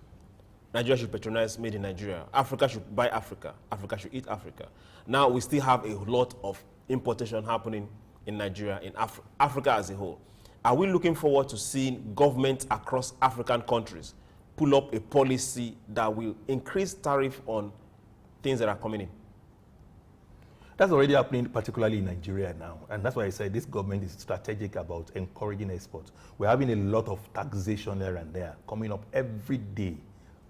S3: Nigeria should patronize made in Nigeria, Africa should buy Africa, Africa should eat Africa. Now we still have a lot of importation happening in Nigeria, in Africa as a whole. Are we looking forward to seeing governments across African countries pull up a policy that will increase tariff on things that are coming in?
S10: That's already happening, particularly in Nigeria now. And that's why I said this government is strategic about encouraging exports. We're having a lot of taxation here and there coming up every day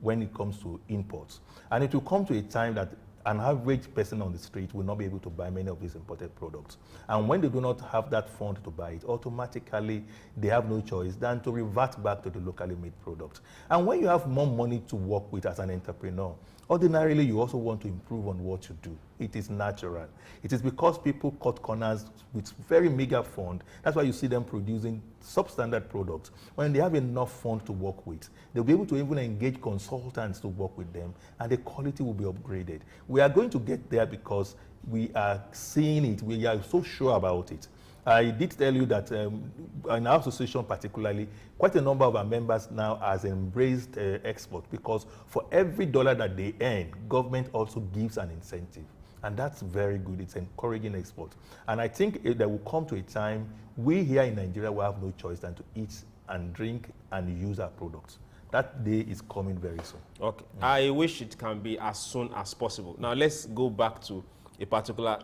S10: when it comes to imports. And it will come to a time that an average person on the street will not be able to buy many of these imported products. And when they do not have that fund to buy it, automatically they have no choice than to revert back to the locally made product. And when you have more money to work with as an entrepreneur, ordinarily you also want to improve on what you do. It is natural. It is because people cut corners with very meager fund. That's why you see them producing substandard products. When they have enough fund to work with, they'll be able to even engage consultants to work with them, and the quality will be upgraded. We are going to get there because we are seeing it. We are so sure about it. I did tell you that in our association particularly, quite a number of our members now has embraced export, because for every dollar that they earn, government also gives an incentive. And that's very good. It's encouraging export. And I think there will come to a time we here in Nigeria will have no choice than to eat and drink and use our products. That day is coming very soon.
S3: Okay. I wish it can be as soon as possible. Now let's go back to a particular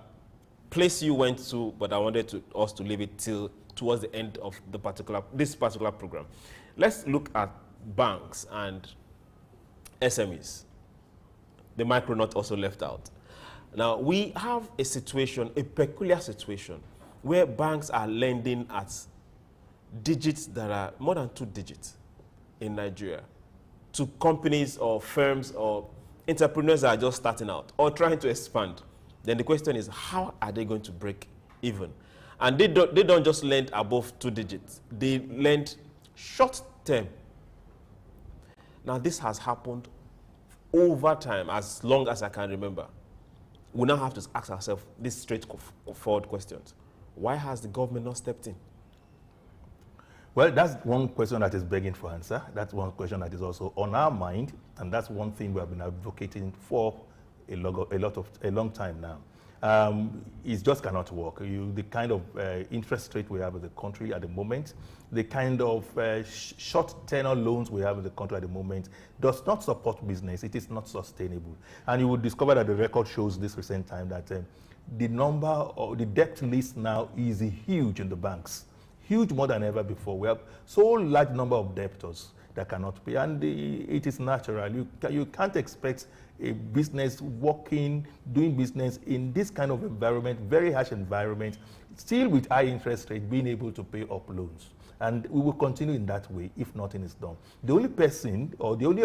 S3: place you went to, but I wanted us to leave it till towards the end of this particular program. Let's look at banks and SMEs. The micronaut also left out. Now we have a situation, a peculiar situation, where banks are lending at digits that are more than 2 digits in Nigeria to companies or firms or entrepreneurs that are just starting out or trying to expand. Then the question is, how are they going to break even? And they don't just lend above 2 digits. They lend short term. Now this has happened over time, as long as I can remember. We now have to ask ourselves these straightforward questions. Why has the government not stepped in?
S10: Well, that's one question that is begging for answer. That's one question that is also on our mind, and that's one thing we have been advocating for a long time now. It just cannot work. The kind of interest rate we have in the country at the moment, the kind of short tenor loans we have in the country at the moment does not support business. It is not sustainable. And you will discover that the record shows this recent time that the number or the debt list now is huge in the banks, huge more than ever before. We have so large number of debtors that cannot pay, and it is natural. You can't expect a business doing business in this kind of environment, very harsh environment, still with high interest rate, being able to pay up loans. And we will continue in that way if nothing is done. The only person or the only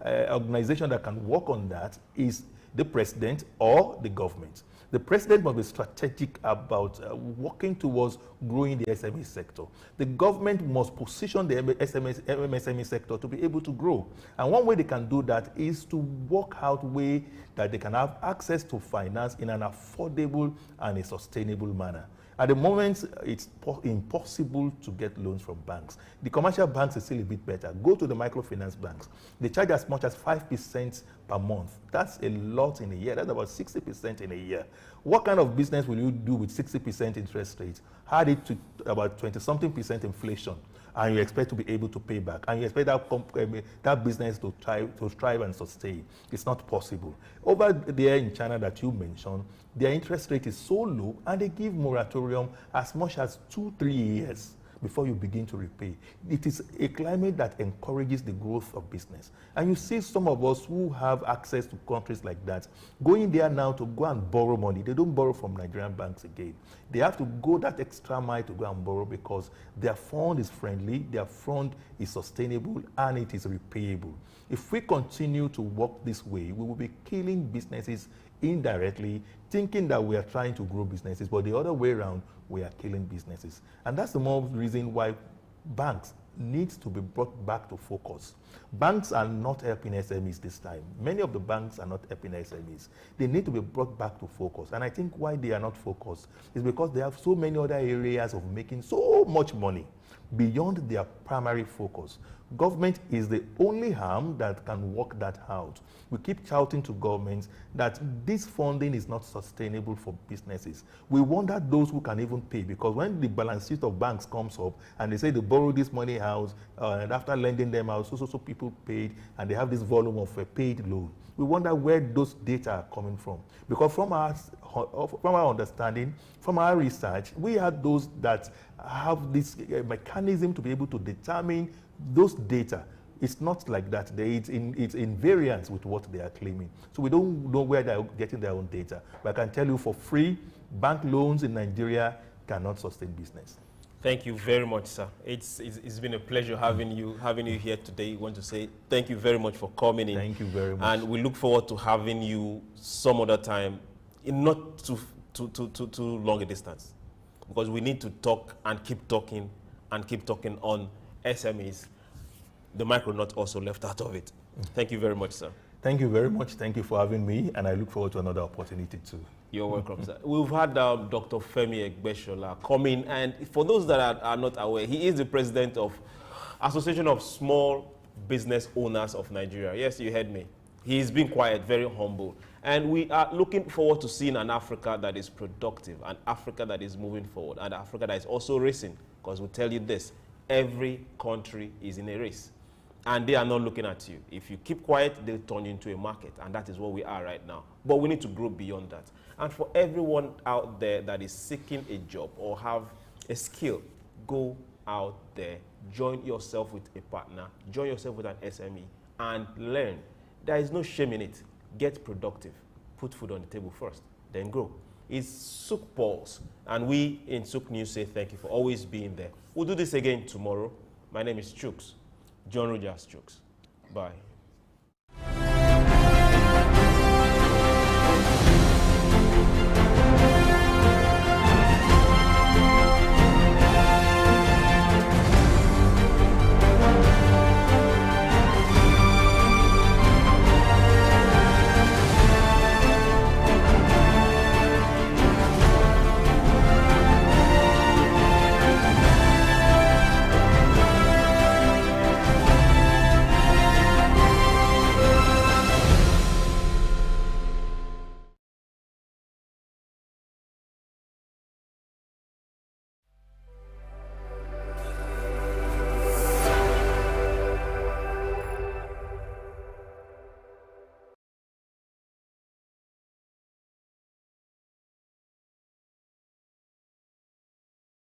S10: organization that can work on that is the president or the government. The president must be strategic about working towards growing the SME sector. The government must position the MSME sector to be able to grow. And one way they can do that is to work out a way that they can have access to finance in an affordable and a sustainable manner. At the moment, it's impossible to get loans from banks. The commercial banks is still a bit better. Go to the microfinance banks. They charge as much as 5% per month. That's a lot in a year. That's about 60% in a year. What kind of business will you do with 60% interest rate? Add it to about 20-something% inflation, and you expect to be able to pay back, and you expect that business to thrive and sustain. It's not possible. Over there in China that you mentioned, their interest rate is so low, and they give moratorium as much as 2-3 years before you begin to repay. It is a climate that encourages the growth of business. And you see some of us who have access to countries like that, going there now to go and borrow money. They don't borrow from Nigerian banks again. They have to go that extra mile to go and borrow because their fund is friendly, their fund is sustainable, and it is repayable. If we continue to work this way, we will be killing businesses indirectly, thinking that we are trying to grow businesses, but the other way around, we are killing businesses. And that's the more reason why banks need to be brought back to focus. Banks are not helping SMEs this time. Many of the banks are not helping SMEs. They need to be brought back to focus. And I think why they are not focused is because they have so many other areas of making so much money beyond their primary focus. Government is the only arm that can work that out. We keep shouting to governments that this funding is not sustainable for businesses. We wonder those who can even pay, because when the balance sheet of banks comes up and they say they borrow this money out and after lending them out, so people paid and they have this volume of a paid loan. We wonder where those data are coming from. Because from our understanding, from our research, we have those that have this mechanism to be able to determine those data. It's not like that. It's in variance with what they are claiming. So we don't know where they're getting their own data. But I can tell you for free, bank loans in Nigeria cannot sustain business.
S3: Thank you very much, sir. It's been a pleasure having you here today. We want to say thank you very much for coming in.
S10: Thank you very much.
S3: And we look forward to having you some other time in not too long a distance, because we need to talk and keep talking on SMEs. The Micronaut also left out of it. Thank you very much, sir.
S10: Thank you very much. Thank you for having me, and I look forward to another opportunity too.
S3: You're welcome, sir. We've had Dr. Femi Egbeshola come in, and for those that are not aware, he is the president of Association of Small Business Owners of Nigeria. Yes, you heard me. He's been quiet, very humble. And we are looking forward to seeing an Africa that is productive, an Africa that is moving forward, and Africa that is also racing. Because we tell you this, every country is in a race. And they are not looking at you. If you keep quiet, they'll turn you into a market. And that is where we are right now. But we need to grow beyond that. And for everyone out there that is seeking a job or have a skill, go out there, join yourself with a partner, join yourself with an SME, and learn. There is no shame in it. Get productive. Put food on the table first, then grow. It's Souk Pulse. And we in Souk News say thank you for always being there. We'll do this again tomorrow. My name is Chooks. John Rogers Chooks. Bye.